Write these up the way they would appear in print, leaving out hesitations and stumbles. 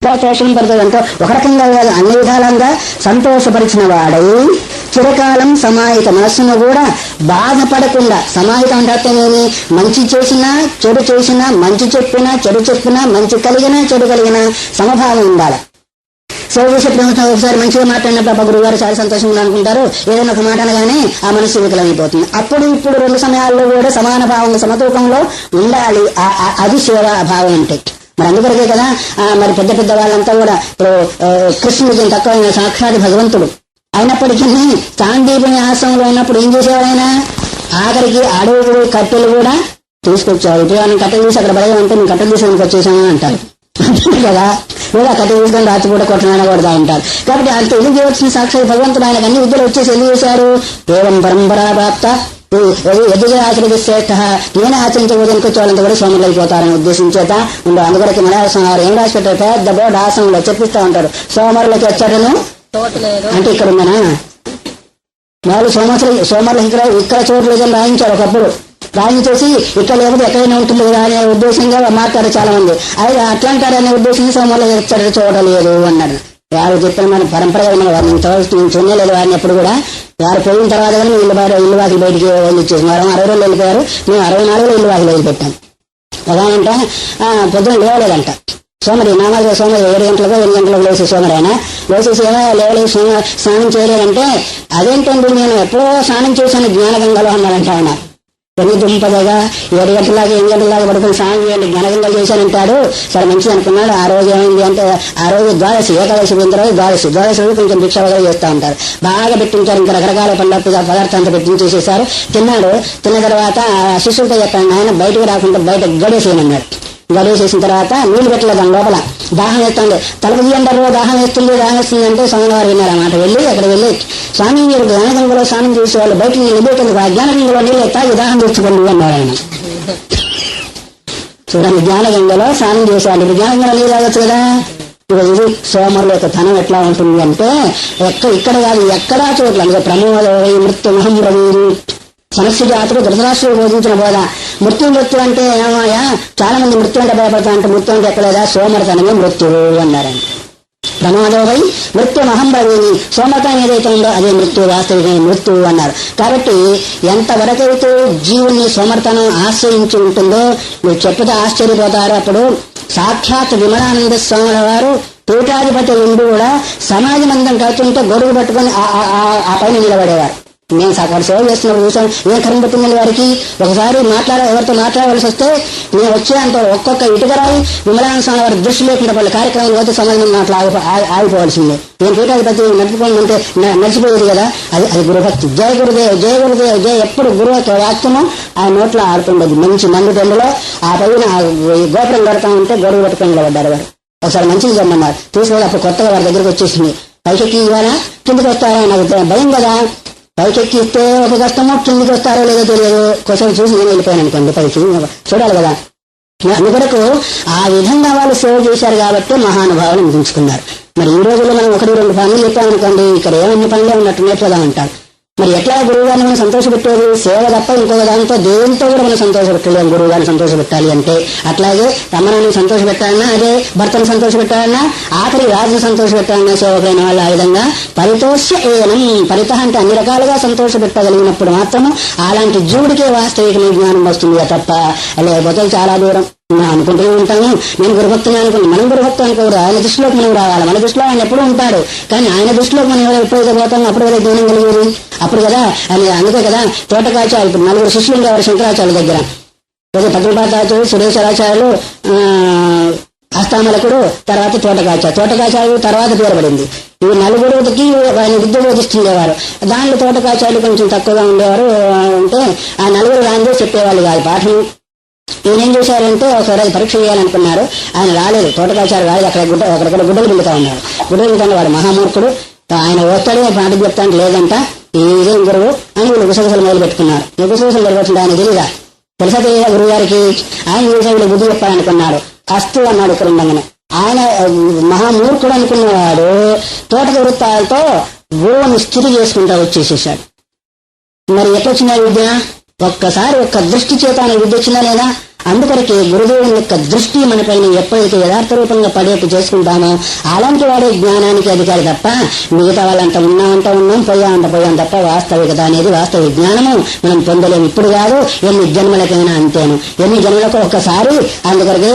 సంతోషపడుతుందంటే ఒక రకంగా కాదు, అన్ని విధాలంగా సంతోషపరిచిన వాడై చిరకాలం సమాహిత మనస్సును కూడా బాధపడకుండా, సమాహితం అంటే నేను మంచి చేసినా చెడు చేసినా, మంచి చెప్పినా చెడు చెప్పినా, మంచి కలిగినా చెడు కలిగినా సమభావం ఉండాలి. సేవ చేసేప్పుడు ఒకసారి మంచిగా మాట్లాడినప్పుడు గురువు గారు చాలా సంతోషంగా అనుకుంటారు, ఏదైనా ఒక మాట అనగానే ఆ మనస్సు వికలమైపోతుంది. అప్పుడు ఇప్పుడు రెండు సమయాల్లో కూడా సమాన భావంగా సమతూకంలో ఉండాలి. అది సేవా భావం అంటే. మరి అందుకొరకే కదా మరి పెద్ద పెద్ద వాళ్ళంతా కూడా ఇప్పుడు కృష్ణుడికి తక్కువైన సాక్షాత్ భగవంతుడు అయినప్పటికీ చాందీపుని ఆశ్రమంలో ఉన్నప్పుడు ఏం చేసేవాడైనా ఆఖరికి అడవులు కట్టెలు కూడా తీసుకొచ్చాడు. ఇప్పుడు మనం కట్టెలు తీసి అక్కడ బలగా ఉంటే మేము కట్టెలు తీసుకొని వచ్చేసాము అంటారు కదా, లేదా కట్టెలు తీసుకొని రాత్రి కూడా కొట్టనైనా కొడతా ఉంటారు. కాబట్టి అంత ఎందుకు చేయవలసిన సాక్షాత్ భగవంతుడు ఆయనకు అన్ని విద్యలు వచ్చేసి ఎందుకు చేశారు? కేవలం పరంపరా ప్రాప్త ఎదుగా ఆచరిస్తే శ్రేష్ఠ, నేనే ఆచరించబోదనుకొచ్చే వాళ్ళంతా కూడా సోమరులు అయిపోతారని ఉద్దేశించేత ఉండవు. అందుకొరకు మలయాళం ఏం రాసి పెట్టారు, పెద్ద బోర్డు ఆశ్రమంలో చెప్పిస్తూ ఉంటారు, సోమరులకి వచ్చాడను అంటే ఇక్కడ ఉందనా వాళ్ళు సోమరులకి ఇక్కడ చోటు లేదని రాయించారు. ఒకప్పుడు రాయించేసి ఇక్కడ లేకపోతే ఎక్కడైనా ఉంటుంది కదా అనే ఉద్దేశంగా మాట్లాడారు చాలా మంది. అయితే అట్లా అంటారనే ఉద్దేశంగా సోమరులు వచ్చాడు చూడలేదు అన్నారు. వారు చెప్పిన మన పరంపరగా ఉన్న వారిని చూడలేదు. వారిని ఎప్పుడు కూడా వారు పోయిన తర్వాత కానీ ఇల్లు వాకిలు బయటికి వెళ్ళిచ్చేసి వారు 60 రోజులు వెళ్ళిపోయారు, మేము 64 ఇల్లు వాకిలు వదిలిపెట్టాం. ఎలాగంటే పొద్దున లేవలేదంట సోమరి, నామాలుగా సోమరి 7 గంటలకు 8 గంటలకు లేచి సోమరి ఆయన లేచేసి లేవలేదు స్నానం చేయలేదంటే, అదేంటండి నేను ఎప్పుడో స్నానం చేశాను జ్ఞానగంగలో అన్నారంట ఆయన. పెళ్లి దుంపదగా 7 గంటలాగా 8 గంటలాగా పడుకుని స్నానం చేయండి జ్ఞానగంగలు చేశానంటాడు. సరే మంచిది అనుకున్నాడు. ఆ రోజు ఏమైంది అంటే ఆ రోజు ద్వాదశి, ఏకాదశి పోయిన తర్వాత ద్వాదశి రోజు కొంచెం భిక్ష వగర చేస్తూ ఉంటారు. బాగా పెట్టించారు, ఇంకా రకరకాల పదార్థాంతా పెట్టించేసేసారు. తిన్నాడు. తిన్న తర్వాత శిష్యులతో చెప్పాడు, ఆయన బయటకు రాకుండా బయట గడేసేయమన్నాడు. గడేసేసిన తర్వాత నీళ్లు పెట్టలేదు దాని లోపల, దాహం వేస్తుంది. తలుపు తీయంటారు, దాహం వేస్తుంది అంటే స్వామివారు విన్నారు అన్నమాట. వెళ్ళి అక్కడ వెళ్ళి స్వామి మీరు జ్ఞానగంగలో స్నానం చేసేవాళ్ళు బయట నీళ్ళు ఇవ్వకందుకు, ఆ జ్ఞానగంగలో నీళ్ళు తాగి దాహం తెచ్చుకోండి అన్నారు ఆయన. చూడండి, జ్ఞానగంగలో స్నానం చేసేవాళ్ళు ఇప్పుడు జ్ఞానగంగలో నీళ్ళు తాగొచ్చు కదా. ఇది సోమరుల యొక్క ధనం ఎట్లా ఉంటుంది అంటే ఇక్కడ కాదు ఎక్కడా చోట్ల అందుకే ప్రమోద మృత్యు మహం రవీరు సమస్య జాతులు ధృతరాష్ట్రులు బోధించిన బోధ. మృత్యు అంటే ఏమయ్యా, చాలా మంది మృత్యు అంటే భయపడతా అంటే మృత్యు అంటే ఎక్కలేదా, సోమరతనమే మృత్యువు అన్నారండి. ప్రమాదోవై మృత్యు మహంభవీని, సోమరతనం ఏదైతే ఉందో అదే మృత్యు, వాస్తవికమైన మృత్యువు అన్నారు. కాబట్టి ఎంతవరకైతే జీవుల్ని సోమరతనం ఆశ్రయించి ఉంటుందో మీరు చెప్పుతే ఆశ్చర్యపోతారు. అప్పుడు సాక్షాత్ విమలానంద స్వాముల వారు పీఠాధిపతి ఉండి కూడా సమాజం అందం కడుతుంటే గొడుగు పట్టుకొని ఆ పైన నిలబడేవారు. నేను అక్కడ సేవ చేస్తున్నప్పుడు చూసాను, ఏం కరం పెట్టిందండి వారికి. ఒకసారి ఎవరితో మాట్లాడవలసి వస్తే నేను వచ్చే అంటే ఒక్కొక్క ఇటుకరాయి విమలానంద స్వామి వారి దృష్టి లేకుండా వాళ్ళ కార్యక్రమం పోతే సమాజం ఆగిపోవాల్సిందే. నేను పీఠాధిపతి నడుపుకొని ఉంటే నడిచిపోయేది కదా. అది గురుభక్తి. జయ గురుదేవ్ జయ గురుదేవ్ జయ ఎప్పుడు గురువు వాక్యము ఆయన నోట్లో ఆడుతుండదు. మంచి నంది టెండులో ఆ పైన గోపురం కడతా ఉంటే గొడవ పట్టుకొని నిలబడ్డారు వారు. ఒకసారి మంచిది చెప్పమన్నారు. తీసుకొని అప్పుడు కొత్తగా వారి దగ్గరికి వచ్చేసింది. పైకెక్కి ఇవ్వాలా కిందకి వస్తారా నాకు భయం కదా. పైకెక్కి ఇస్తే ఒక కష్టమో కిందికి వస్తారో లేదో తెలియదు. కొంచెం చూసి నేను వెళ్ళిపోయాను అనుకోండి, పైకి చూడాలి కదా. అందుకొరకు ఆ విధంగా వాళ్ళు సేవ చేశారు కాబట్టి మహానుభావులు అనిపించుకున్నారు. మరి ఈ రోజుల్లో మనం 1-2 పనులు చెప్పామనుకోండి, ఇక్కడ ఏమన్ని పనులే ఉన్నట్టు నేర్చుదా అంటారు. మరి ఎట్లా గురువు గారిని మనం సంతోషపెట్టేది? సేవ తప్ప ఇంకొక దాంతో దేంతో కూడా మనం సంతోషపెట్టలేము. గురువు గారిని సంతోషపెట్టాలి అంటే అట్లాగే రమణాన్ని సంతోషపెట్టాలన్నా, అదే భర్తను సంతోషపెట్టాలన్నా, ఆఖరి రాజును సంతోషపెట్టాలన్నా సేవకులైన వాళ్ళు ఆ విధంగా పరితోష్య ఏనం, పరిత అంటే అన్ని రకాలుగా సంతోషపెట్టగలిగినప్పుడు మాత్రము అలాంటి జీవుడికే వాస్తవికమైన జ్ఞానం వస్తుంది తప్ప లేకపోతే చాలా దూరం అనుకుంటూ ఉంటాము. నేను గురుభక్తుని అనుకుంటాను, మనం గురుభక్తులు అనుకోరు. ఆయన దృష్టిలోకి మనం రావాలి. మన దృష్టిలో ఆయన ఎప్పుడూ ఉంటాడు, కానీ ఆయన దృష్టిలోకి మనం ఎప్పుడైతే పోతామో అప్పుడు కదా జ్ఞానం కలిగేది. అప్పుడు కదా అని అందుకే కదా తోటకాచార్యులు ఇప్పుడు 4 శిష్యులు ఉండేవారు శంకరాచార్యుల దగ్గర. పద్మపాదాచార్యులు, సురేశ్వరాచార్యులు, అస్తామలకుడు, తర్వాత తోటకాచార్యులు తర్వాత పేరుపడింది. ఈ 4 ఆయన విద్య బోధిస్తుండేవారు. దాంట్లో తోటకాచార్యులు కొంచెం తక్కువగా ఉండేవారు. అంటే ఆ 4 రాందే చెప్పేవాళ్ళు కాదు పాఠం. ఈయనేం చేశారంటే ఒకసారి పరీక్ష చేయాలనుకున్నారు, ఆయన రాలేదు. తోటకాచార్య రాలేదు. అక్కడక్కడ గుడ్డలు బిల్లుతా ఉన్నాడు. గుడ్డలు బిల్లుతాను వాడు మహామూర్ఖుడు. ఆయన వస్తాడే పాట చెప్తాను లేదంట, ఇదేం గురువు అని వీళ్ళు గుసగుసలు మొదలు పెట్టుకున్నారు. గుసగుసలు మొదలుపెట్టింది ఆయన తెలియదా, తెలుసా గురువు గారికి. ఆయన చూసా వీళ్ళు బుద్ధి చెప్పాలనుకున్నారు. అస్తు అన్నాడు ఇక్కడ ఉండగానే. ఆయన మహామూర్ఖుడు అనుకున్నవాడు తోటక వృత్తాలతో గురువుని స్థితి చేసుకుంటా వచ్చేసేసాడు. మరి ఎట్లొచ్చిందా విద్య? ఒక్కసారి ఒక్క దృష్టి చేత ఆయన విద్య వచ్చిందా లేదా? అందుకొరకే గురుదేవుని యొక్క దృష్టి మనపైన ఎప్పుడైతే యథార్థ రూపంగా పడేట్టు చేసుకుంటామో అలాంటి వాడే జ్ఞానానికి అధికారి తప్ప మిగతా వాళ్ళంతా ఉన్నాం పోయాం తప్ప వాస్తవికత అనేది వాస్తవిక జ్ఞానము మనం పొందలేము. ఇప్పుడు కాదు, ఎన్ని జన్మలకైనా అంతేను. ఎన్ని జన్మలకు ఒక్కసారి. అందుకొరకే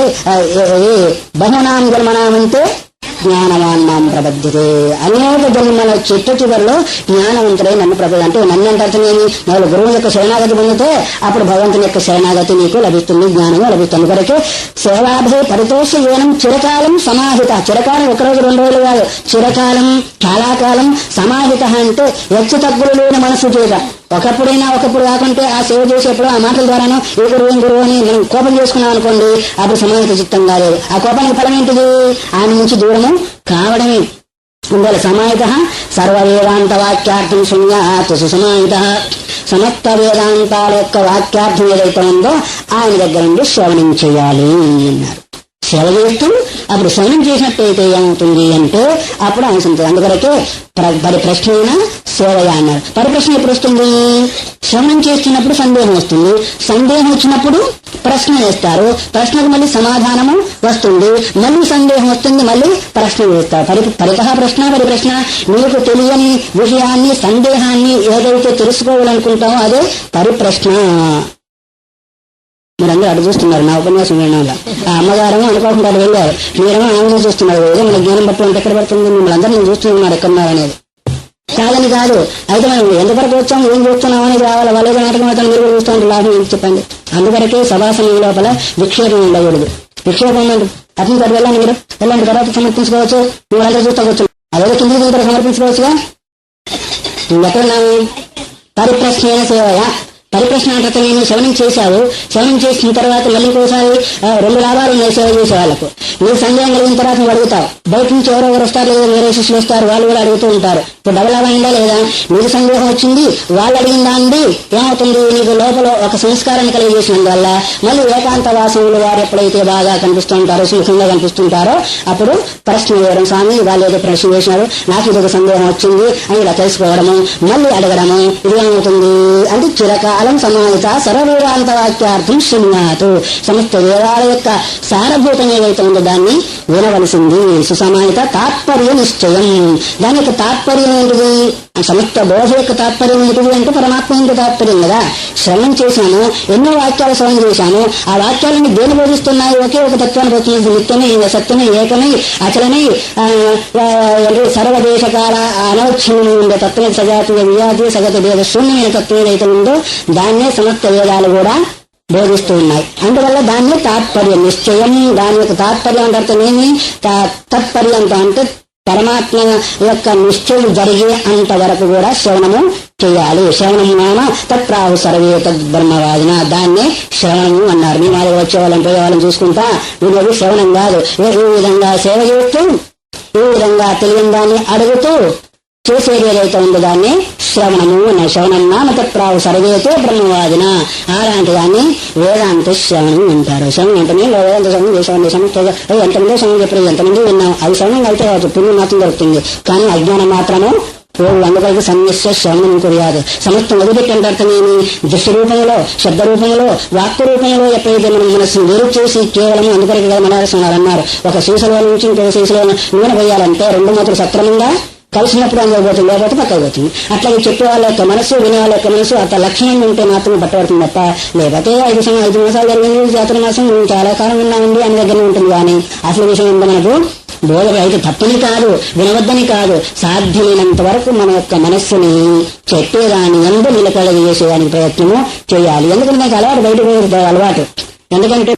బహునాం జన్మనామంతే జ్ఞానవాన్నాం ప్రబద్ధితే. అనేక జన్మల చివరిలో జ్ఞానవంతుడై నన్ను అంటే నన్ను అంటే నేను గురువు యొక్క శరణాగతి పొందితే అప్పుడు భగవంతుని యొక్క శరణాగతి నీకు లభిస్తుంది, జ్ఞానము లభిస్తుంది. కొరకే సేవాభే పరితోష ఏనం చిరకాలం సమాహిత. చిరకాలం ఒకరోజు 2 రోజులు కాదు, చిరకాలం చాలా కాలం. సమాహిత అంటే హెచ్చు తగ్గులు లేని మనసు చేత. ఒకప్పుడు కాకుంటే ఆ సేవ చేసేప్పుడు ఆ మాటల ద్వారాను ఏ గురువు అని మనం కోపం చేసుకున్నాం అనుకోండి, అప్పుడు సమాహిత చిత్తం కాలేదు. ఆ కోపానికి ఫలం ఏంటిది? ఆయన నుంచి దూరము కావడమే. ఇందులో సమాహిత సర్వ వేదాంత వాక్యార్థం శూన్యాత్ సుసమాహిత. సమస్త వేదాంతాల యొక్క వాక్యార్థం ఏదైతే ఉందో ఆయన దగ్గర నుండి శ్రవణం చేయాలి అన్నారు. సేవ చేస్తూ అప్పుడు శ్రవణం చేసినట్టయితే ఏమవుతుంది అంటే అప్పుడు ఆయన సంతోషం. అందుకొరకే పరిప్రశ్న అయినా సేవయా అన్నారు. పరిప్రశ్న ఎప్పుడు వస్తుంది? శ్రవణం చేస్తున్నప్పుడు సందేహం వస్తుంది. సందేహం వచ్చినప్పుడు ప్రశ్న వేస్తారు. ప్రశ్నకు మళ్ళీ సమాధానము వస్తుంది. మళ్ళీ సందేహం వస్తుంది, మళ్ళీ ప్రశ్న వేస్తారు. పరితః ప్రశ్న పరిప్రశ్న. మీకు తెలియని విషయాన్ని, సందేహాన్ని ఏదైతే తెలుసుకోవాలనుకుంటామో అదే పరిప్రశ్న. మీరందరూ అటు చూస్తున్నారు నా ఉపన్యాసం వినడంలో. ఆ అమ్మగారేమో అనుకోకుండా వెళ్ళారు, మీరేమో ఆమె చూస్తున్నారు. ఏదో మన జ్ఞానం బట్టి అంటే ఎక్కడ పడుతుంది? మిమ్మల్ని అందరూ నేను చూస్తున్నారు ఎక్కడున్నారు అనేది. కాదని కాదు, అయితే మనం ఎంతవరకు వచ్చాం, ఏం చూస్తున్నాం అనేది రావాలి. వాళ్ళేదో నాటకం అవుతాను, మీరు కూడా చూస్తూ ఉంటే లాభం ఏంటి చెప్పండి. అందువరకే సభాసమయం లోపల విక్షేపం ఉండకూడదు. విక్షేపం ఉందండి, అతని తోటి వెళ్ళండి, మీరు వెళ్ళండి, తర్వాత సమర్పించుకోవచ్చు. మీరు అందరూ చూసుకోవచ్చు. అదేదో కిందికి దిగుతారు, సమర్పించుకోవచ్చుగా. ఎక్కడున్నాము? పరిప్రశ్న సేవయా. పరిప్రశ్న అంటే నేను శ్రవణం చేశావు, శ్రవణం చేసిన తర్వాత మళ్ళీ ఇంకోసారి 2 లాభాలు ఉన్నాయి సేవ చేసే వాళ్ళకు. నీకు సందేహం కలిగిన తర్వాత నువ్వు అడుగుతావు. బయట నుంచి ఎవరెవరు వస్తారు, లేదా వేరే శిష్యులు వస్తారు, వాళ్ళు కూడా అడుగుతూ ఉంటారు. ఇప్పుడు డబల్ లాభం అయిందా లేదా? నీకు సందేహం వచ్చింది, వాళ్ళు అడిగిందా అండి. ఏమవుతుంది? నీకు లోపల ఒక సంస్కారాన్ని కలిగజేసినందువల్ల మళ్ళీ ఏకాంత వాసములు వారు ఎప్పుడైతే బాగా కనిపిస్తూ ఉంటారో, సుఖంగా కనిపిస్తుంటారో అప్పుడు ప్రశ్న వేయడం, స్వామి వాళ్ళు ఏదో ప్రశ్న వేసినారు, నాకు ఇదొక సందేహం వచ్చింది అని ఇలా తెలుసుకోవడము, మళ్ళీ అడగడము. ఇది ఏమవుతుంది అంటే చిరకాలం సమాహిత సర్వవేదాంత వాక్యార్థం శూన్యాత్. సమస్త వేదాల యొక్క సారభూతం ఏదైతే ఉందో దాన్ని వినవలసింది. సుసమాహిత తాత్పర్య నిశ్చయం. దాని యొక్క తాత్పర్యం ఏంటిది? సమస్త బోధ యొక్క తాత్పర్యం ఏంటిది అంటే పరమాత్మ యొక్క తాత్పర్యం కదా. శ్రవణం చేశాను, ఎన్నో వాక్యాలు శ్రవణం చేశాను. ఆ వాక్యాలను దేని బోధిస్తున్నాయి? ఒకే ఒక తత్వాన్ని బోధిస్తుంది. నిత్యమే, సత్యమే, ఏకమై, అచలమై, సర్వదేశకాల అనవచ్ఛిన్నమై ఉండే తత్వమే సజాతీయ విజాతీయ సగత భేద శూన్యమైన తత్వం ఏదైతే ఉందో దాన్నే సమస్త వేదాలు కూడా బోధిస్తూ ఉన్నాయి. అందువల్ల దాన్ని తాత్పర్యం నిశ్చయం. దాని యొక్క తాత్పర్యం అంటే అర్థమేమి? తత్పర్యంతో అంటే పరమాత్మ యొక్క నిశ్చయం జరిగే అంతవరకు కూడా శ్రవణము చేయాలి. శ్రవణం నామ తత్ప్రాహు సర్వే తద్బ్రహ్మవాదిన. దాన్నే శ్రవణము అన్నారు. మీ మాదిరి వచ్చేవాళ్ళని పోయేవాళ్ళని చూసుకుంటా వినేది శ్రవణం కాదు. ఏ విధంగా సేవ చేస్తూ, ఏ విధంగా తెలియని దాన్ని అడుగుతూ చేసేది ఏదైతే ఉందో దాన్ని శ్రవణము అన్న. శ్రవణం నామ తత్ప్రాహు సర్వేతో బ్రహ్మవాదిన. అలాంటి దాన్ని వేదాంత శ్రవణం అంటారు. శ్రవణం అంటేనే వేదాంత శ్రవణం చేసేవాడి ఎంతమంది శ్రవణం చెప్పలేదు, ఎంతమంది విన్నాం. అది శ్రవణం అయితే కావచ్చు, పుణ్యం మాత్రం దొరుకుతుంది. కానీ అజ్ఞానం మాత్రము అందుకైతే సన్యస్య శ్రవణం కుర్యాదు. సమస్తం వదిలిపెట్టి అంటే అర్థమేమి? దృష్టి రూపంలో, శబ్ద రూపంలో, వాక్య రూపంలో ఎప్పుడైతే మనం మనసు వేరు చేసి కేవలం అందుకొరకు కదా మనవారు అన్నారు, ఒక శీసలో నుంచి ఇంకో శీసలో నూనె వేయాలంటే 2 మూతలు సక్రమంగా కలిసినప్పుడు అందులో పోతుంది, లేకపోతే పక్కకు పోతుంది. అట్లాగే చెప్పే వాళ్ళ యొక్క మనసు, వినే వాళ్ళ యొక్క మనసు అట్లా లక్షణంగా ఉంటే మాత్రమే పట్టబడుతుంది తప్ప లేకపోతే 5 మాసాలు జరిగింది, జాతర మాసం చాలా కాలం విన్నామండి అని దగ్గరనే ఉంటుంది. కానీ అసలు విషయం ఏంటో మనకు బోధ అయితే తప్పని కాదు, వినవద్దని కాదు, సాధ్యమైనంత వరకు మన యొక్క మనస్సుని చెప్పేదాన్ని ఎందు నిలకడ చేసేదానికి ప్రయత్నము చేయాలి. ఎందుకంటే నాకు అలవాటు బయటకు పోయే అలవాటు. ఎందుకంటే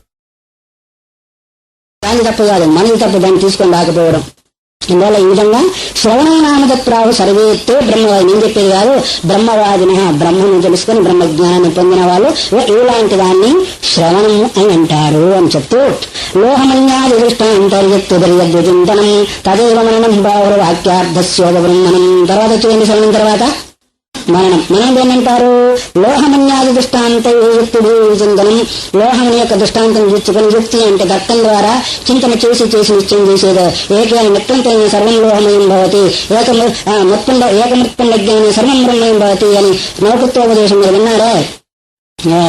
దాని తప్పు కాదు, మనది తప్పు దాన్ని తీసుకొని రాకపోవడం. అందువల్ల ఈ విధంగా శ్రవణనామదత్రావు సర్వేత్తే బ్రహ్మవాది. నేను చెప్పేది కాదు, బ్రహ్మవాదిన. బ్రహ్మను తెలుసుకొని బ్రహ్మజ్ఞానాన్ని పొందిన వాళ్ళు ఇలాంటి దాన్ని శ్రవణము అని అంటారు అని చెప్తూ లోహమన్యాది దృష్టాంతర్యక్తుదర్యద్విచింతనం తదేవ మననం బాహుర వాక్యార్థస్యోగ బ్రహ్మణం. తర్వాత చేయండి శ్రవణం తర్వాత మననం. మనం ఏంటంటారు? లోహమన్యాది దృష్టాంత యుక్తుడు చింతనం. లోహం యొక్క దృష్టాంతం చూసుకొని, యుక్తి అంటే తర్కం ద్వారా చింతన చేసి నిశ్చయం చేసేది. నిత్యంతో సర్వం లోహమయం భవతి, ఏకమృత్పుండ జ్ఞానం సర్వం బ్రహ్మయం భవతి అని నౌకత్వోపదేశం మీరు విన్నారే.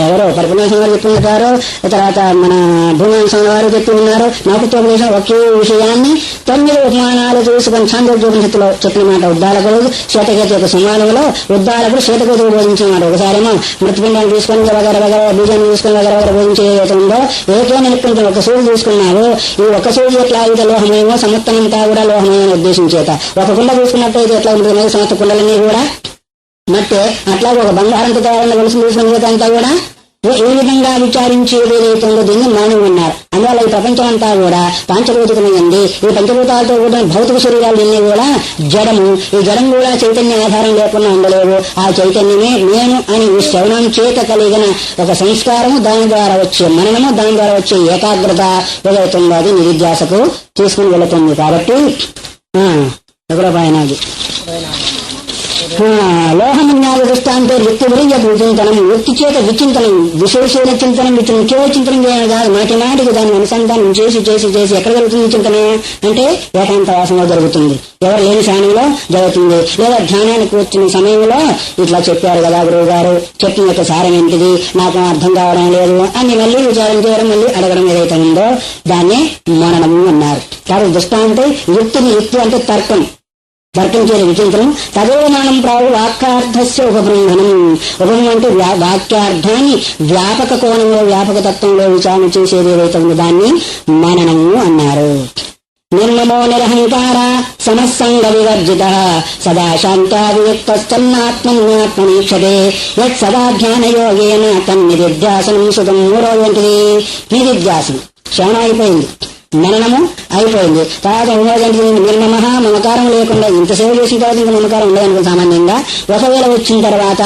ఎవరో పరిపూర్ణ వారు చెప్పి ఉంటారు, తర్వాత మన భూమాన్ స్వామి వారు చెప్పి ఉన్నారు. నౌకతోపదేశం ఒకే విషయాన్ని 9 ఉపమానాలు తీసుకొని ఛాందోగ్యోపనిషత్తులో చెప్పిన మాట. ఉద్దాలకుడు శ్వేతకేతు యొక్క సంవాదంలో ఉద్దాలకుడు శ్వేతకేతుడు బోధించిన మాట. ఒకసారేమో మృతపిండాన్ని తీసుకొని వగర బీజాన్ని తీసుకొని వగర బోధించే ఉందో ఏకే నిలుపుకుంటే ఒక సూర్యుడు తీసుకున్నారు. ఈ ఒక సూర్యుడు ఎట్లా అయితే లోహమేమో సమస్తంతా కూడా లోహమేమో ఉద్దేశించేత ఒక కుండ తీసుకున్నట్టయితే ఎట్లా ఉంటుంది సమస్త కుండలన్నీ కూడా మట్టే. అట్లాగే ఒక బంగారంతో తయారైన గొలుసు తీసుకున్న అంతా కూడా ఏ విధంగా విచారించేది ఏదైతుందో దీన్ని మౌనం ఉన్నారు. అందువల్ల ఈ ప్రపంచం అంతా కూడా పాంచభౌతికమైంది. ఈ పంచభూతాలతో కూడిన భౌతిక శరీరాలు ఇన్ని కూడా జడము. ఈ జడం కూడా చైతన్య ఆధారం లేకుండా ఉండలేవు. ఆ చైతన్యమే నేను అని ఈ శ్రవణం చేత కలిగిన ఒక సంస్కారము, దాని ద్వారా వచ్చే మననము, దాని ద్వారా వచ్చే ఏకాగ్రత ఏదైతుందో అది నిరుధ్యాసకు తీసుకుని వెళుతుంది. కాబట్టి ఎక్కడో పాయనాది లోహమన్యాల దృష్టాంతో వృత్తి గురించి విచింతనం, వృత్తి చేత విచింతనం, విశేషమైన చింతనం, కేవల చింతనం చేయడం కాదు, మాటి మాటికి దాన్ని అనుసంధానం చేసి చేసి చేసి ఎక్కడ జరుగుతుంది చింతన అంటే ఏకాంత వాసంలో జరుగుతుంది. ఎవరు లేని సమయంలో జరుగుతుంది. లేదా ధ్యానానికి కూర్చున్న సమయంలో ఇట్లా చెప్పారు కదా గురువు గారు, చెప్పిన యొక్క సారం ఏంటిది, నాకు అర్థం కావడం లేదు అని మళ్ళీ విచారం చేయడం, మళ్ళీ అడగడం ఏదైతే ఉందో దాన్ని మననము అన్నారు. కాబట్టి దృష్టాంతే యుక్తిని, యుక్తి అంటే తర్కం చేసే విచింతనం. తదోమానం ప్రావు వాక్యార్థస్య ఉపబ్రహ్మణం. ఉపబ్రహ్మం అంటే వాక్యార్థాన్ని వ్యాపక కోణంలో, వ్యాపక తత్వంలో విచారణ చేసేది ఏదైతే ఉందో దాన్ని మననము అన్నారు. నిర్మమో నిరహంకార సమస్సంగ వివర్జిత సదా శాంతావియుక్తన్నాత్మన్యాత్మనీక్షతే యత్ సదా ధ్యానయోగేన తన్నిధిధ్యాసనం సుతం. మూడో ఏంటిది నిధిధ్యాసనం. శ్రవణం అయిపోయింది, మననము అయిపోయింది. తర్వాత ఉన్నదంటే నిర్మమ, మమకారం లేకుండా ఇంత సేవ చేసిన తర్వాత ఇంకా మమకారం ఉండదనుకో సామాన్యంగా. ఒకవేళ వచ్చిన తర్వాత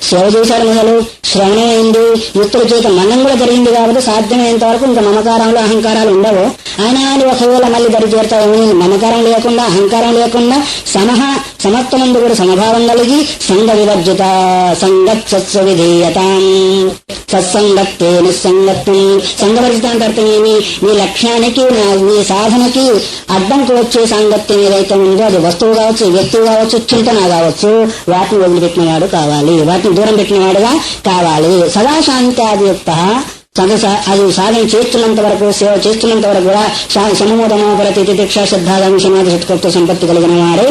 సేవ చేశాడు మొదలు, శ్రవణం అయింది, యుక్తుల చేత మనం కూడా జరిగింది కాబట్టి సాధ్యమైనంత వరకు ఇంకా మమకారంలో అహంకారాలు ఉండవు. అయినా అని ఒకవేళ మళ్ళీ దరి చేరుతావు. మమకారం లేకుండా, అహంకారం లేకుండా సమత్వమందు కూడా సమభావం కలిగి సంగ వివర్జిత సంగత్ సత్స్వ విధేయతాం సత్సంగత్తే నిస్సంగత్వం. సంగవర్జిత అంటే అర్థం ఏమి? నీ లక్ష్యానికి, నీ సాధనకి అడ్డంకు వచ్చే సాంగత్యం ఏదైతే ఉందో అది వస్తువు కావచ్చు, వ్యక్తి కావచ్చు, చింతన కావచ్చు, వాటిని వదిలిపెట్టినవాడు కావాలి, వాటిని దూరం పెట్టినవాడుగా కావాలి. సదా శాంత్యాదియుక్త అది సాధన చేస్తున్నంత వరకు, సేవ చేస్తున్నంత వరకు కూడా సమమోదమోపరతి తితిక్ష శ్రద్ధాగామి సమాధి సత్కృత్వ సంపత్తి కలిగిన వాడే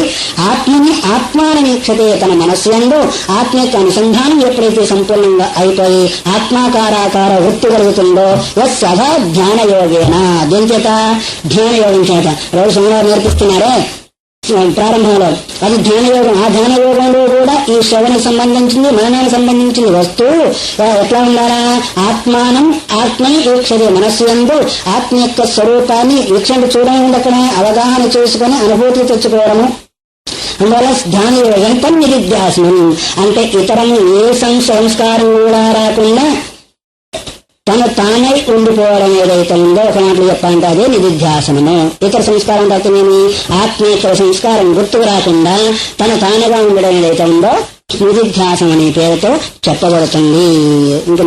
ఆత్మానీక్షతే. తన మనస్సు యందు ఆత్మ యొక్క అనుసంధానం ఎప్పుడైతే సంపూర్ణంగా అయిపోయి ఆత్మాకారాకార వృత్తి కలుగుతుందో సదా ధ్యాన యోగేన. దేని చేత? ధ్యాన యోగం చేత. రోజు సోమవారం నేర్పిస్తున్నారే ప్రారంభంలో, అది ధ్యానయోగం. ఆ ధ్యానయోగంలో కూడా ఈ శ్రవణకు సంబంధించింది, మననానికి సంబంధించింది వస్తువు ఎట్లా ఉండాలా? ఆత్మానం ఆత్మని వీక్షదే. మనస్సు యందు ఆత్మ యొక్క స్వరూపాన్ని వీక్షణ చూడడం ఉంది, అక్కడ అవగాహన చేసుకుని అనుభూతి తెచ్చుకోవడము. అందువల్ల ధ్యానయోగం తన్నిధిధ్యాసనం అంటే ఇతరము ఏ సంస్కారం కూడా రాకుండా తను తానై ఉండిపోవడం ఏదైతే ఉందో ఒక మాటలు చెప్పాలంటే అదే నిధిధ్యాసనము. ఇతర సంస్కారం తర్తమేమి? ఆత్మేతర సంస్కారం గుర్తుకు రాకుండా తను తానుగా ఉండడం ఏదైతే ఉందో నిధిధ్యాసనం అనే పేరుతో చెప్పబడుతుంది. ఇంకా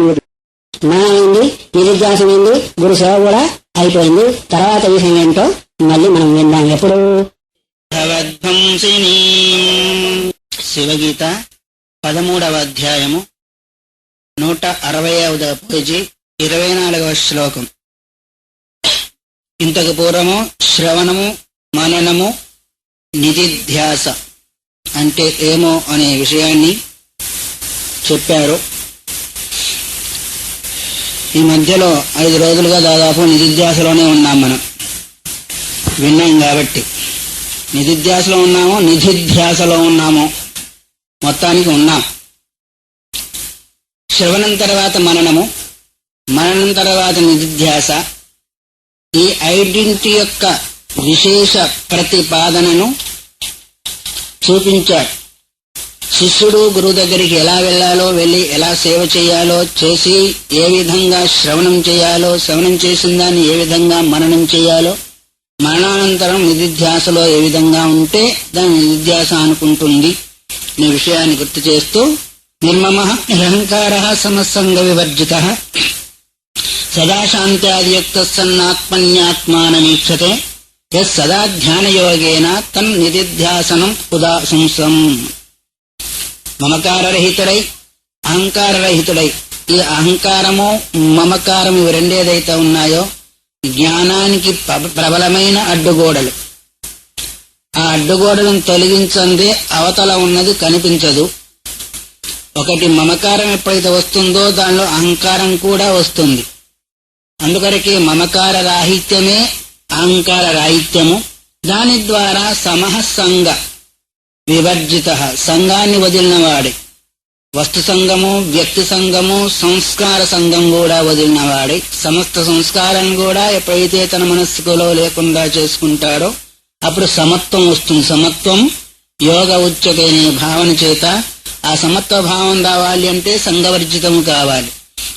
మనమైంది, నిధిధ్యాసం అయింది, గురు సేవ కూడా అయిపోయింది. తర్వాత విషయం ఏంటో మళ్ళీ మనం విందాం. ఎప్పుడు? శివగీత 13వ అధ్యాయము 160వ పేజీ 24వ శ్లోకం. ఇంతకు పూర్వము శ్రవణము, మననము, నిధిధ్యాస అంటే ఏమో అనే విషయాన్ని చెప్పారు. ఈ మధ్యలో 5 రోజులుగా దాదాపు నిధిధ్యాసలోనే ఉన్నాం. మనం విన్నాం కాబట్టి నిధిధ్యాసలో ఉన్నాము, నిధిధ్యాసలో ఉన్నాము, మొత్తానికి ఉన్నాం. శ్రవణం తర్వాత మననము, మననం తర్వాత నిధిధ్యాస. ఈ ఐడెంటిటీ యొక్క విశేష ప్రతిపాదనను చూపించారు. శిష్యుడు గురువు దగ్గరికి ఎలా వెళ్లాలో, వెళ్లి ఎలా సేవ చేయాలో, చేసి ఏ విధంగా శ్రవణం చేయాలో, శ్రవణం చేసిన దాన్ని ఏ విధంగా మననం చేయాలో, మరణానంతరం నిధిధ్యాసలో ఏ విధంగా ఉంటే దాన్ని నిధిధ్యాస అనుకుంటుంది అనే విషయాన్ని గుర్తు చేస్తూ నిర్మమ నిరహంకార సమస్సంగ వివర్జిత సదా శాంత్యాదియుక్త సన్నాత్మన్యాత్మానమీక్షతే యత్ సదా ధ్యానయోగేన తన్ నిధిధ్యాసనం ఉదాశంసం. మమకారరహితుడై, అహంకారరహితుడై ఈ అహంకారము మమకారం ఇవి రెండేదైతే ఉన్నాయో జ్ఞానానికి ప్రబలమైన అడ్డుగోడలు. ఆ అడ్డుగోడలను తొలగించందే అవతల ఉన్నది కనిపించదు. ఒకటి మమకారం ఎప్పుడైతే వస్తుందో దానిలో అహంకారం కూడా వస్తుంది. అందుకొరకే మమకార రాహిత్యమే అహంకార రాహిత్యము. దాని ద్వారా సమః సంగ వివర్జిత, సంఘాన్ని వదిలినవాడే, వస్తు సంగము, వ్యక్తి సంగము, సంస్కార సంఘం కూడా వదిలినవాడే, సమస్త సంస్కారం కూడా ఎప్పుడైతే తన మనస్సులో లేకుండా చేసుకుంటాడో అప్పుడు సమత్వం వస్తుంది. సమత్వం యోగ ఉచ్యతే అనే భావన చేత ఆ సమత్వ భావం రావాలి అంటే సంఘవర్జితము కావాలి.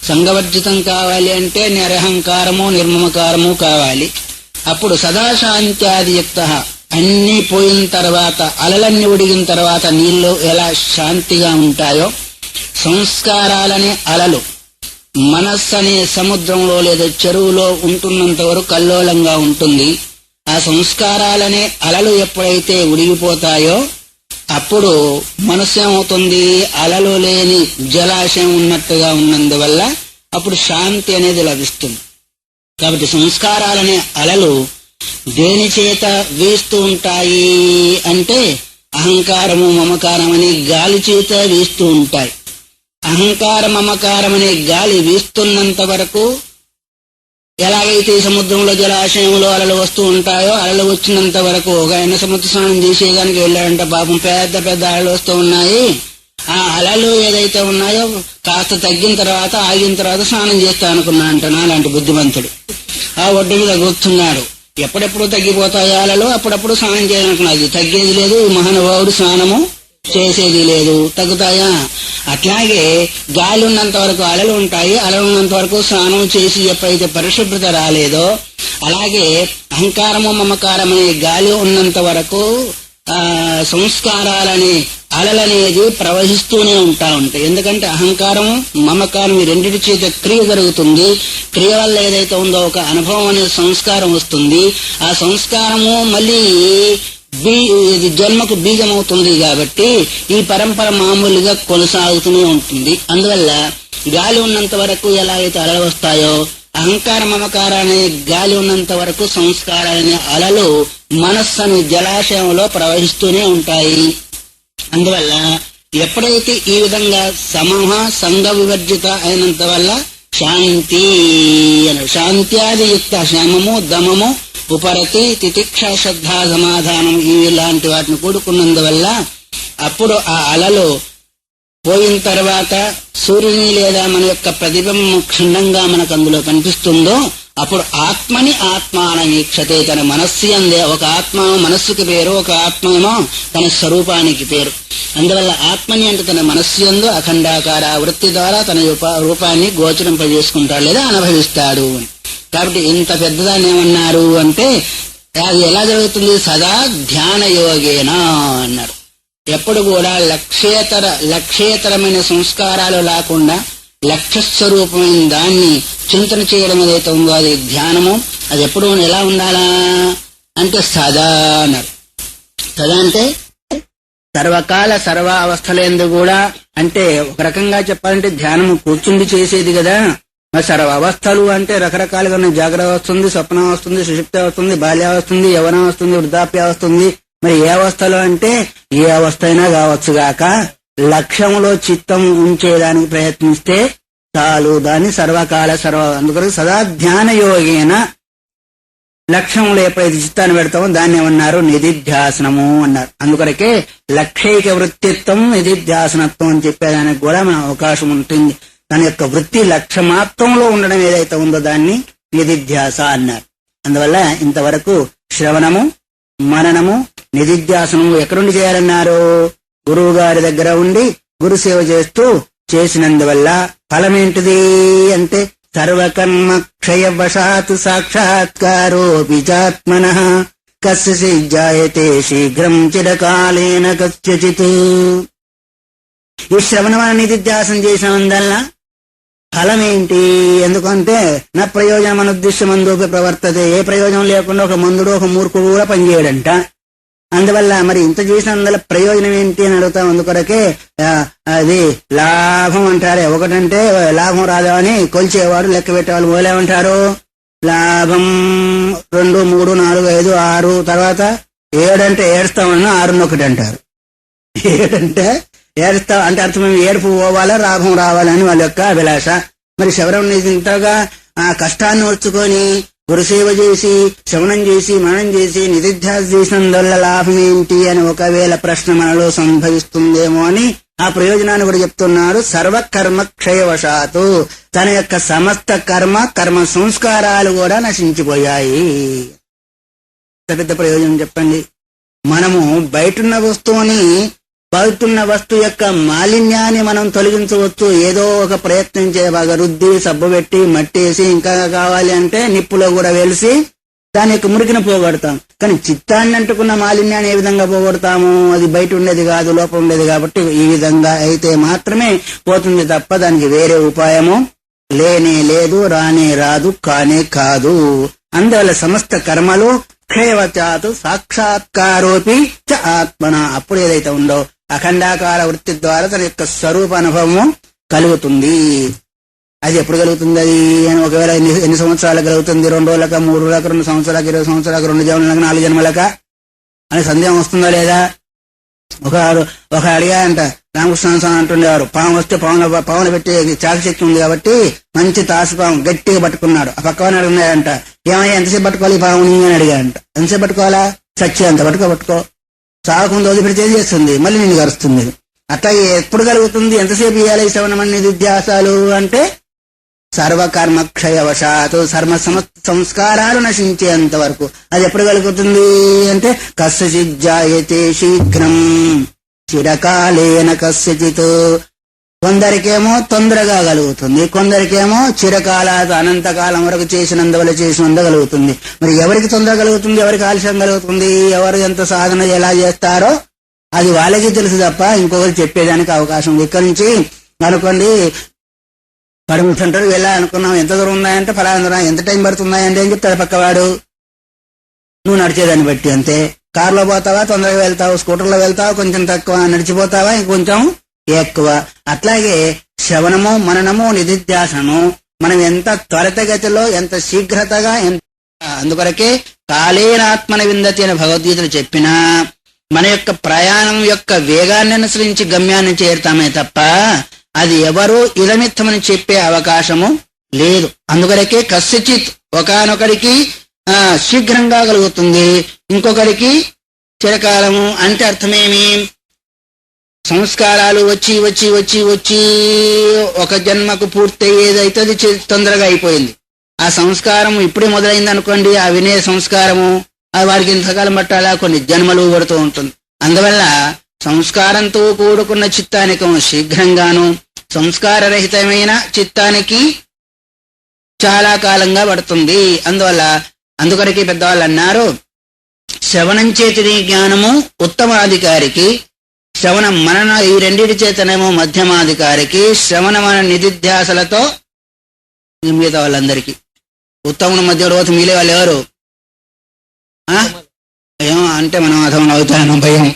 సంఘవర్జితం కావాలి అంటే నిరహంకారము నిర్మమకారము కావాలి. అప్పుడు సదాశాంత్యాదియుక్త, అన్నీ పోయిన తర్వాత, అలలన్నీ ఉడిగిన తర్వాత నీళ్లు ఎలా శాంతిగా ఉంటాయో, సంస్కారాలనే అలలు మనస్సు అనే సముద్రంలో లేదా చెరువులో ఉంటున్నంత వరకు కల్లోలంగా ఉంటుంది. ఆ సంస్కారాలనే అలలు ఎప్పుడైతే ఉడిగిపోతాయో అప్పుడు మనస్సు ఏమవుతుంది, అలలు లేని జలాశయం ఉన్నట్టుగా ఉన్నందువల్ల అప్పుడు శాంతి అనేది లభిస్తుంది. కాబట్టి సంస్కారాలనే అలలు దేని చేత వీస్తూ ఉంటాయి అంటే అహంకారము మమకారం అనే గాలి చేత వీస్తూ ఉంటాయి. అహంకార మమకారం అనే గాలి వీస్తున్నంత వరకు ఎలాగైతే సముద్రంలో జలాశయంలో అలలు వస్తూ ఉంటాయో, అలలు వచ్చినంత వరకు ఒక ఆయన సముద్ర స్నానం చేసేదానికి వెళ్ళాడంటే పాపం పెద్ద పెద్ద అలలు వస్తూ ఉన్నాయి. ఆ అలలు ఏదైతే ఉన్నాయో కాస్త తగ్గిన తర్వాత ఆగిన తర్వాత స్నానం చేస్తా అనుకున్నా అంటున్నా అలాంటి బుద్ధిమంతుడు ఆ ఒడ్డు మీద కూర్చున్నాడు. ఎప్పుడెప్పుడు తగ్గిపోతాయో అలలు, అప్పుడప్పుడు స్నానం చేయాలనుకున్నది. తగ్గేది లేదు, ఈ మహానుభావుడు స్నానము చేసేది లేదు. తగ్గుతాయా? అట్లాగే గాలి ఉన్నంత వరకు అలలు ఉంటాయి, అలలు ఉన్నంత వరకు స్నానం చేసి ఎప్పుడైతే పరిశుభ్రత రాలేదో, అలాగే అహంకారము మమకారం అనే గాలి ఉన్నంత వరకు సంస్కారాలని అలలనేది ప్రవహిస్తూనే ఉంటాయి. ఎందుకంటే అహంకారము మమకారం ఈ రెండింటి చేత క్రియ జరుగుతుంది. క్రియ వల్ల ఏదైతే ఉందో ఒక అనుభవం అనే సంస్కారం వస్తుంది. ఆ సంస్కారము మళ్ళీ ఇది జన్మకు బీజం అవుతుంది. కాబట్టి ఈ పరంపర మామూలుగా కొనసాగుతూనే ఉంటుంది. అందువల్ల గాలి ఉన్నంత వరకు ఎలా అయితే అలలు వస్తాయో, అహంకార మమకారాన్ని గాలి ఉన్నంత వరకు సంస్కారాలనే అలలు మనస్సు అనే జలాశయంలో ప్రవహిస్తూనే ఉంటాయి. అందువల్ల ఎప్పుడైతే ఈ విధంగా సమూహ సంఘ వివర్జిత అయినంత వల్ల శాంతి అని, శాంత్యాదియుక్త శమము దమము ఉపరతి తితిక్ష శ్రద్ధ సమాధానం ఇలాంటి వాటిని కూడుకున్నందువల్ల అప్పుడు ఆ అలలు పోయిన తర్వాత సూర్యుని లేదా మన యొక్క ప్రతిబింబం క్షుణ్ణంగా మనకు అందులో కనిపిస్తుందో అప్పుడు ఆత్మని ఆత్మానమీక్షతే, తన మనస్సు అందే ఒక ఆత్మ మనస్సుకి పేరు, ఒక ఆత్మేమో తన స్వరూపానికి పేరు. అందువల్ల ఆత్మని అంటే తన మనస్సు యందు అఖండాకార వృత్తి ద్వారా తన రూపాన్ని గోచరింపజేసుకుంటాడు లేదా అనుభవిస్తాడు. కాబట్టి ఇంత పెద్దదాన్ని ఏమన్నారు అంటే అది ఎలా జరుగుతుంది, సదా ధ్యాన యోగేనా అన్నారు. ఎప్పుడు కూడా లక్ష్యేతరమైన సంస్కారాలు లేకుండా లక్ష్యస్వరూపమైన దాన్ని చింతన చేయడం ఏదైతే ఉందో అది ధ్యానము. అది ఎప్పుడు ఎలా ఉండాలా అంటే సదా అన్నారు. సదా అంటే సర్వకాల సర్వావస్థలందు కూడా, అంటే ఒక రకంగా చెప్పాలంటే ధ్యానము కూర్చుండి చేసేది కదా. మరి సర్వ అవస్థలు అంటే రకరకాలుగా జాగ్రత్త వస్తుంది, స్వప్నం వస్తుంది, సుషుప్తి వస్తుంది, బాల్య వస్తుంది, యవనం వస్తుంది, వృద్ధాప్య వస్తుంది. మరి ఏ అవస్థలో అంటే ఏ అవస్థ అయినా కావచ్చుగాక లక్ష్యంలో చిత్తం ఉంచేదానికి ప్రయత్నిస్తే చాలు. దాన్ని సర్వకాల అందుకని సదా ధ్యాన యోగేన లక్ష్యంలో ఎప్పుడైతే చిత్తాన్ని పెడతామో దాన్ని ఏమన్నారు, నిధిధ్యాసనము అన్నారు. అందుకొరకే లక్ష్యైక వృత్తిత్వం నిధిధ్యాసనత్వం అని చెప్పేదానికి కూడా మన అవకాశం ఉంటుంది. దాని యొక్క వృత్తి లక్ష్యమాత్రంలో ఉండడం ఏదైతే ఉందో దాన్ని నిధిధ్యాస అన్నారు. అందువల్ల ఇంతవరకు శ్రవణము మననము నిధిధ్యాసనము ఎక్కడుండి చేయాలన్నారు, గురువు గారి దగ్గర ఉండి గురు సేవ చేస్తూ చేసినందువల్ల ఫలమేంటిది అంటే సర్వకర్మ క్షయవశాత్ సాక్షాత్కారో విజాత్మనః కస్య జాయతే శీఘ్రం చిరకాలేన కస్యచిత్. ఈ శ్రవణ నిధిధ్యాసనం చేసినందువల్ల ఫలమేంటి, ఎందుకంటే నా ప్రయోజనం అనుద్దేశ్యం మందోపి ప్రవర్తతే, ఏ ప్రయోజనం లేకుండా ఒక మందుడు ఒక మూర్ఖుడు కూడా పనిచేయడంట. అందువల్ల మరి ఇంత చేసినందువల్ల ప్రయోజనం ఏంటి అని అడుగుతాం. అందుకొరకే అది లాభం అంటారే. ఒకటంటే లాభం రాదా అని కొలిచేవాడు లెక్క పెట్టేవాళ్ళు మొదలేమంటారు, లాభం 2, 3, 4, 5, 6 తర్వాత 7 అంటే ఏడుస్తామన్నా 6 ఒకటి అంటారు. 7 అంటే ఏడుస్తాం అంటే అర్థం ఏడుపు పోవాలా లాభం రావాలని వాళ్ళ యొక్క అభిలాష. మరి శబరం ఇంతగా ఆ కష్టాన్ని వచ్చుకొని గురుసేవ చేసి శ్రవణం చేసి మననం చేసి నిధిధ్యాస చేసినందువల్ల లాభం ఏంటి అని ఒకవేళ ప్రశ్న మనలో సంభవిస్తుందేమో అని ఆ ప్రయోజనాన్ని కూడా చెప్తున్నారు. సర్వకర్మ క్షయవశాతు తన యొక్క సమస్త కర్మ సంస్కారాలు కూడా నశించిపోయాయి. పెద్ద ప్రయోజనం చెప్పండి. మనము బయటున్న వస్తువు యొక్క మాలిన్యాన్ని మనం తొలగించవచ్చు. ఏదో ఒక ప్రయత్నం బాగా రుద్ది సబ్బు పెట్టి మట్టేసి ఇంకా కావాలి అంటే నిప్పులో కూడా వెలిసి దాని యొక్క మురికిని పోగొడతాం. కానీ చిత్తాన్ని అంటుకున్న మాలిన్యాన్ని ఏ విధంగా పోగొడతాము? అది బయట ఉండేది కాదు, లోపల ఉండేది. కాబట్టి ఈ విధంగా అయితే మాత్రమే పోతుంది తప్ప దానికి వేరే ఉపాయము లేనే లేదు, రానే రాదు, కానే కాదు. అందువల్ల సమస్త కర్మలు క్షయవచాతు సాక్షాత్కారోపి చ ఆత్మన. అప్పుడు ఏదైతే ఉందో అఖండాకార వృత్తి ద్వారా తన యొక్క స్వరూప అనుభవము కలుగుతుంది. అది ఎప్పుడు కలుగుతుంది అది అని ఒకవేళ ఎన్ని సంవత్సరాలకు కలుగుతుంది? 2 రోజులక, 3 రోజులక, 2 సంవత్సరాలకు, 20 సంవత్సరాలకు, 2 జన్మలకు, 4 జన్మలక అని సందేహం వస్తుందా లేదా? ఒక అడిగాయంట రామకృష్ణ స్వామి అంటుండేవారు, పాము వస్తే పావును పెట్టి చాకశక్తి ఉంది కాబట్టి మంచి తాసుపాము గట్టిగా పట్టుకున్నాడు. ఆ పక్కన అడిగినాయంట, ఏమయ్యా ఎంతసేపు పట్టుకోవాలి పావుని అని అడిగాయంట. ఎంతసేపు పట్టుకోవాలా? చచ్చి అంత పట్టుకో చావకుండా వదిలిపెడితే చేస్తుంది, మళ్ళీ నిన్ను కరుస్తుంది. అట్లాగే ఎప్పుడు కలుగుతుంది? ఎంతసేపు ఇవ్వాలి శ్రవణమని నిధిధ్యాసాలు అంటే సర్వకర్మ క్షయవశాతు సంస్కారాలు నశించేంత వరకు. అది ఎప్పుడు కలుగుతుంది అంటే కస్యచిజ్జాయతే శీఘ్రం చిరకాలేన కస్యచిత్. కొందరికేమో తొందరగా కలుగుతుంది, కొందరికేమో చిరకాలాత అనంతకాలం వరకు చేసినందువల్ల కలుగుతుంది. మరి ఎవరికి తొందర కలుగుతుంది, ఎవరికి ఆలస్యం కలుగుతుంది, ఎవరు ఎంత సాధన ఎలా చేస్తారో అది వాళ్ళకి తెలుసు తప్ప ఇంకొకరు చెప్పేదానికి అవకాశం ఉంది. ఇక్కడి నుంచి అనుకోండి పడమ సెంటర్కి వెళ్ళాలనుకున్నాం, ఎంత దూరం ఉన్నాయంటే ఫలానా, ఎంత టైం పడుతున్నాయంటే ఏం చెప్తాడు పక్కవాడు, నువ్వు నడిచేదాన్ని బట్టి అంతే. కారులో పోతావా తొందరగా వెళ్తావు, స్కూటర్లో వెళ్తావా కొంచెం తక్కువ, నడిచిపోతావా ఇంకొంచెం ఎక్కువ. అట్లాగే శ్రవణము మననము నిధిధ్యాసనము మనం ఎంత త్వరితగతిలో ఎంత శీఘ్రతగా అందుకొరకే కాలేనాత్మన విందతి అని భగవద్గీతలు చెప్పినా మన యొక్క ప్రయాణం యొక్క వేగాన్ని అనుసరించి గమ్యాన్ని చేరుతామే తప్ప అది ఎవరు ఇదమిత్తమని చెప్పే అవకాశము లేదు. అందుకొరకే కస్యచిత్ ఒకానొకడికి శీఘ్రంగా కలుగుతుంది, ఇంకొకరికి చిరకాలము. అంటే అర్థమేమి? సంస్కారాలు వచ్చి వచ్చి వచ్చి వచ్చి ఒక జన్మకు పూర్తయ్యేదైతే అది తొందరగా అయిపోయింది. ఆ సంస్కారం ఇప్పుడే మొదలైంది అనుకోండి, ఆ వినే సంస్కారము వారికి ఇంతకాలం పట్టాలా, కొన్ని జన్మలు పడుతూ ఉంటుంది. అందువల్ల సంస్కారంతో కూడుకున్న చిత్తానికి శీఘ్రంగాను, సంస్కారరహితమైన చిత్తానికి చాలా కాలంగా పడుతుంది. అందుకొరకే పెద్దవాళ్ళు అన్నారు, శ్రవణం చేతిని జ్ఞానము ఉత్తమాధికారికి, శ్రవణం మనన ఈ రెండిటి చేతనేమో మధ్యమాధికారికి, శ్రవణ మన నిధిధ్యాసలతో మిగతా వాళ్ళందరికీ. ఉత్తముల మధ్య రోజు మిగిలే వాళ్ళు ఎవరు? ఏమో అంటే మనం అధం అవుతాను భయం.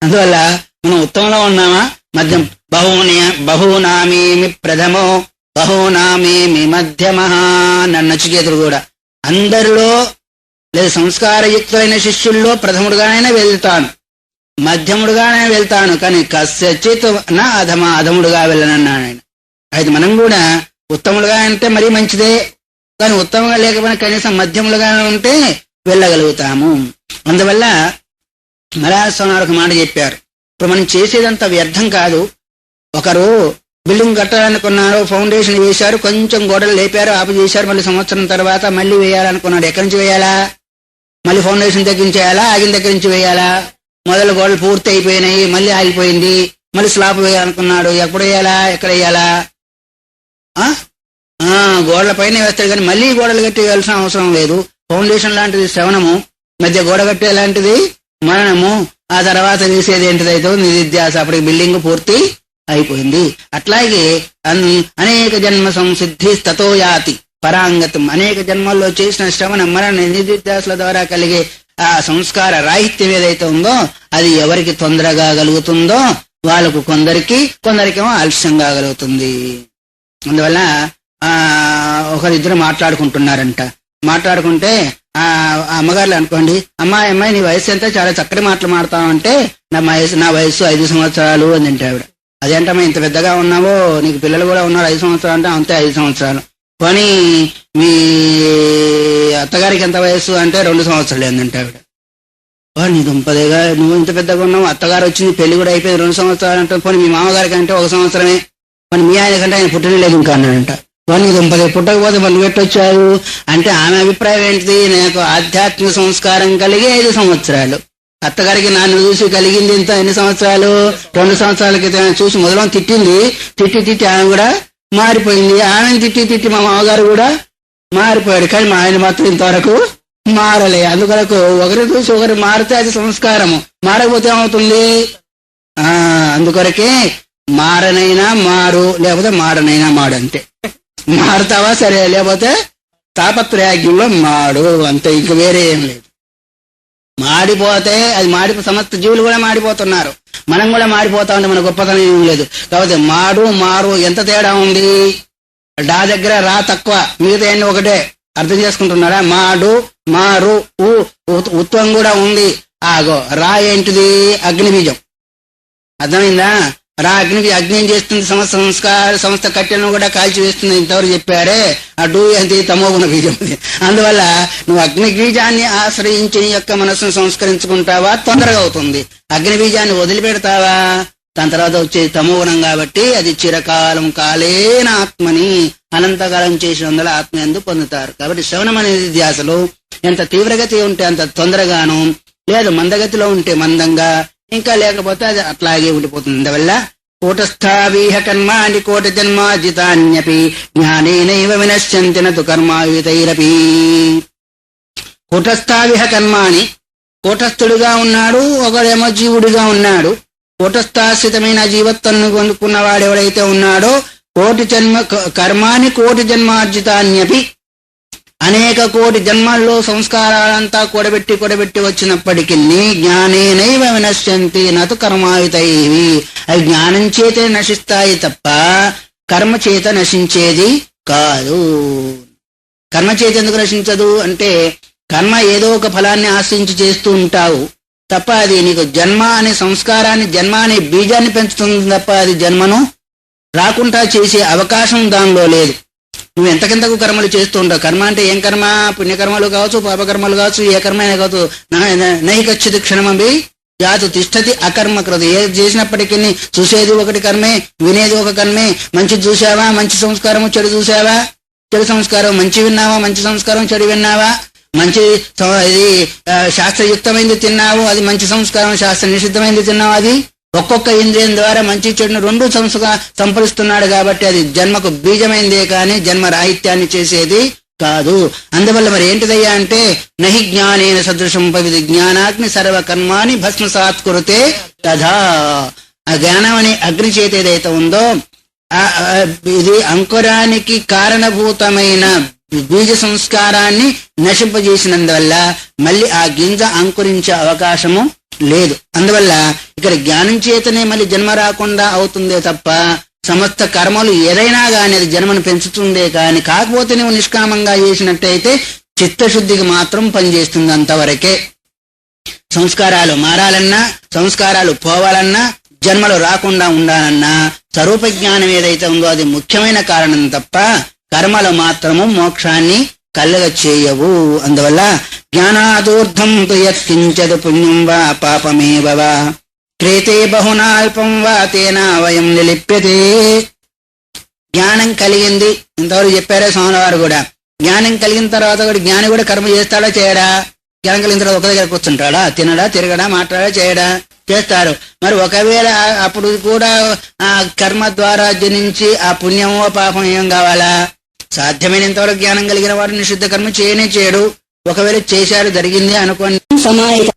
అందువల్ల మనం ఉత్తమంలో ఉన్నామా మధ్యం? బహూనామేమి ప్రథమో బహూనామేమి మధ్యమ నన్ను నచికేతుడు కూడా అందరిలో లేదా సంస్కారయుక్తులైన శిష్యుల్లో ప్రథముడుగానే వెళ్తాను, మధ్యముడుగానే వెళ్తాను, కానీ కస్యచిత్ నా అధముడుగా వెళ్ళనన్నాను ఆయన. అయితే మనం కూడా ఉత్తములుగా అంటే మరీ మంచిదే, కానీ ఉత్తమంగా లేకపోయినా కనీసం మధ్యములుగానే ఉంటే వెళ్ళగలుగుతాము. అందువల్ల మలయాస్వామి ఒక మాట చెప్పారు, ఇప్పుడు మనం చేసేదంతా వ్యర్థం కాదు. ఒకరు బిల్డింగ్ కట్టాలనుకున్నారు, ఫౌండేషన్ వేశారు, కొంచెం గోడలు లేపారు, ఆపు చేశారు, మళ్ళీ సంవత్సరం తర్వాత మళ్ళీ వేయాలనుకున్నాడు. ఎక్కడి నుంచి వేయాలా? మళ్ళీ ఫౌండేషన్ దగ్గర నుంచి వేయాలా, ఆగిన దగ్గర నుంచి వేయాలా? మొదలు గోడలు పూర్తి అయిపోయినాయి, మళ్ళీ ఆగిపోయింది, మళ్ళీ స్లాబ్ వేయాలనుకున్నాడు, ఎప్పుడు వేయాలా, ఎక్కడ వేయాలా? గోడల పైన వేస్తాడు, కానీ మళ్ళీ గోడలు కట్టి వేయాల్సిన అవసరం లేదు. ఫౌండేషన్ లాంటిది శ్రవణము, మధ్య గోడ కట్టే లాంటిది మననము, ఆ తర్వాత వేసేది ఏంటిదైతే నిధిధ్యాస, అప్పటికి బిల్డింగ్ పూర్తి అయిపోయింది. అట్లాగే అనేక జన్మ సంసిద్ధి తతో యాతి పరాంగతం. అనేక జన్మల్లో చేసిన శ్రవణ మరణ నిధిధ్యాసల ద్వారా కలిగే ఆ సంస్కార రాహిత్యం ఏదైతే ఉందో అది ఎవరికి తొందరగా కలుగుతుందో వాళ్ళకు కొందరికేమో ఆలస్యంగా కలుగుతుంది. అందువల్ల ఒకరిద్దరు మాట్లాడుకుంటున్నారంట. మాట్లాడుకుంటే ఆ అమ్మగారులు అనుకోండి, అమ్మాయి నీ వయసు ఎంత, చాలా చక్కటి మాటలు మాడతావంటే నా వయసు 5 సంవత్సరాలు అని అంటే ఆవిడ. అదేంటమ్మా ఇంత పెద్దగా ఉన్నావో, నీకు పిల్లలు కూడా ఉన్నారు 5 సంవత్సరాలు అంటే అంతే 5 సంవత్సరాలు. కానీ మీ అత్తగారికి ఎంత వయసు అంటే 2 సంవత్సరాలు ఏందంటే ఆవిడ. నీ దుంపదేగా, నువ్వు ఇంత పెద్దగా ఉన్నావు, అత్తగారు వచ్చింది పెళ్లి కూడా అయిపోయింది 2 సంవత్సరాలు అంటే, పోనీ మీ మామగారికి అంటే 1 సంవత్సరమే, మరి మీ ఆయన కంటే ఆయన పుట్టిన లేదు ఇంకా అన్నాడంట. నీ దుంపదే పుట్టకపోతే మళ్ళీ పెట్టొచ్చారు అంటే ఆమె అభిప్రాయం ఏంటిది, నాకు ఆధ్యాత్మిక సంస్కారం కలిగి 5 సంవత్సరాలు, అత్తగారికి నన్ను చూసి కలిగింది ఇంత ఎన్ని సంవత్సరాలు 2 సంవత్సరాల క్రితం చూసి మొదలు తిట్టి ఆమె కూడా మారిపోయింది. ఆమెను తిట్టి మా మామగారు కూడా మారిపోయాడు. కానీ మా ఆయన మాత్రం ఇంతవరకు మారలే. అందుకొరకు ఒకరి చూసి ఒకరు మారితే అది సంస్కారము, మారకపోతే ఏమవుతుంది? అందుకొరకే మారనైనా మారు, లేకపోతే మారనైనా మాడు అంతే. మారుతావా సరే, లేకపోతే తాపత్రయాగ్యంలో మాడు అంతే, ఇంక వేరే ఏం లేదు. మాడిపోతే అది సమస్త జీవులు కూడా మాడిపోతున్నారు, మనం కూడా మాడిపోతా ఉంటే మన గొప్పతనం ఏం లేదు. కాకపోతే మారు ఎంత తేడా ఉంది? డా దగ్గర రా తక్కువ, మిగతా అన్ని ఒకటే. అర్థం చేసుకుంటున్నారా? మారు ఉత్వం కూడా ఉంది. ఆగో రా ఏంటిది? అగ్నిబీజం. అర్థమైందా? రా అగ్ని ఏం చేస్తుంది? సంస్థ కట్టెలను కూడా కాల్చి వేస్తుంది. ఇంతవరకు చెప్పారే. అటు అది తమోగుణ బీజం. అందువల్ల నువ్వు అగ్ని బీజాన్ని ఆశ్రయించి నీ యొక్క మనస్సును సంస్కరించుకుంటావా తొందరగా అవుతుంది. అగ్ని బీజాన్ని వదిలిపెడతావా దాని తర్వాత వచ్చేది తమోగుణం. కాబట్టి అది చిరకాలం కాలేన ఆత్మని అనంతకాలం చేసినందుల ఆత్మ యందు పొందుతారు. కాబట్టి శ్రవణం అనేది ధ్యాసలో ఎంత తీవ్రగతి ఉంటే అంత తొందరగాను, లేదు మందగతిలో ఉంటే మందంగా, ఇంకా లేకపోతే అది అట్లాగే ఉండిపోతుంది. అందువల్ల కూటస్థావీహ కర్మాణి కోటి జన్మార్జితాన్యపి జ్ఞానేనైవ వినశ్యంతి నతు కర్మాయుతైరపి. కూటస్థావిహ కర్మాణి, కూటస్థుడిగా ఉన్నాడు, ఒకడేమో జీవుడిగా ఉన్నాడు. కూటస్థాశ్రితమైన జీవత్వాన్ని పొందుకున్న వాడెవడైతే ఉన్నాడో కర్మాని కోటి జన్మార్జితాన్యపి, అనేక కోటి జన్మల్లో సంస్కారాలంతా కూడబెట్టి వచ్చినప్పటికీ జ్ఞానేనైవ వినశ్యంతి నతు కర్మాయుతైవి. అవి జ్ఞానం చేతే నశిస్తాయి తప్ప కర్మ చేత నశించేది కాదు. కర్మ చేత ఎందుకు నశించదు అంటే, కర్మ ఏదో ఒక ఫలాన్ని ఆశ్రయించి చేస్తూ ఉంటావు తప్ప అది నీకు జన్మ అనే సంస్కారాన్ని, జన్మ అనే బీజాన్ని పెంచుతుంది తప్ప అది జన్మను రాకుండా చేసే అవకాశం దానిలో లేదు. నువ్వు ఎంతకెంతకు కర్మలు చేస్తూ ఉంటావు. కర్మ అంటే ఏం కర్మ? పుణ్యకర్మలు కావచ్చు, పాపకర్మలు కావచ్చు, ఏ కర్మ అయినా కావచ్చు. నైకచ్చిత క్షణమీ జాతు తిష్టతి అకర్మకృతి. ఏది చేసినప్పటికీ చూసేది ఒకటి కర్మే, వినేది ఒక కర్మే. మంచి చూసావా, మంచి సంస్కారము, చెడు చూసావా, చెడు సంస్కారం. మంచి విన్నావా, మంచి సంస్కారం, చెడు విన్నావా. మంచి ఇది శాస్త్రయుక్తమైంది తిన్నావు, అది మంచి సంస్కారం. శాస్త్ర నిషిద్ధమైంది తిన్నావు, అది ఒక్కొక్క ఇంద్రియం ద్వారా మంచి చెడును 2 సంపరిస్తున్నాడు. కాబట్టి అది జన్మకు బీజమైందే కానీ జన్మ రాహిత్యాన్ని చేసేది కాదు. అందువల్ల మరి ఏంటిదయ్యా అంటే, నహి జ్ఞానేన సదృశం పవిది జ్ఞానాగ్ని సర్వకర్మాని భస్మసాత్ కురుతే తథా. ఆ జ్ఞానం అనే అగ్ని చేత ఏదైతే ఉందో ఇది అంకురానికి కారణభూతమైన బీజ సంస్కారాన్ని నశింపజేసినందువల్ల మళ్ళీ ఆ గింజ అంకురించే అవకాశము లేదు. అందువల్ల ఇక్కడ జ్ఞానం చేతనే మళ్ళీ జన్మ రాకుండా అవుతుందే తప్ప సమస్త కర్మలు ఏదైనా కానీ అది జన్మను పెంచుతుందే కానీ, కాకపోతే నువ్వు నిష్కామంగా చేసినట్టయితే చిత్తశుద్ధికి మాత్రం పనిచేస్తుంది అంతవరకే. సంస్కారాలు మారాలన్నా, సంస్కారాలు పోవాలన్నా, జన్మలు రాకుండా ఉండాలన్నా స్వరూప జ్ఞానం ఏదైతే ఉందో అది ముఖ్యమైన కారణం తప్ప కర్మలు మాత్రము మోక్షాన్ని కలగ చేయవు. అందువల్ల జ్ఞానాదూర్ధం తు యత్కించదు పుణ్యం వా పాపమేవ వా క్రేతే బహునాల్పం వా తేనా వయం నిలిప్యతే. జ్ఞానం కలిగింది, ఇంతవరకు చెప్పారే స్వామివారు కూడా. జ్ఞానం కలిగిన తర్వాత కూడా జ్ఞాని కూడా కర్మ చేస్తాడా చేయడా? జ్ఞానం కలిగిన తర్వాత ఒక దగ్గర కూర్చుంటాడా? తినడా, తిరగడా, మాట్లాడా, చేయడా? చేస్తారు. మరి ఒకవేళ అప్పుడు కూడా ఆ కర్మ ద్వారా జనించి ఆ పుణ్యమో పాపం ఏం కావాలా? సాధ్యమైనంతవరకు జ్ఞానం కలిగిన వాడు నిషిద్ధ కర్మ చేయనే చేయడు. ఒకవేళ చేశాడు, జరిగింది అనుకోండి, సమాహిత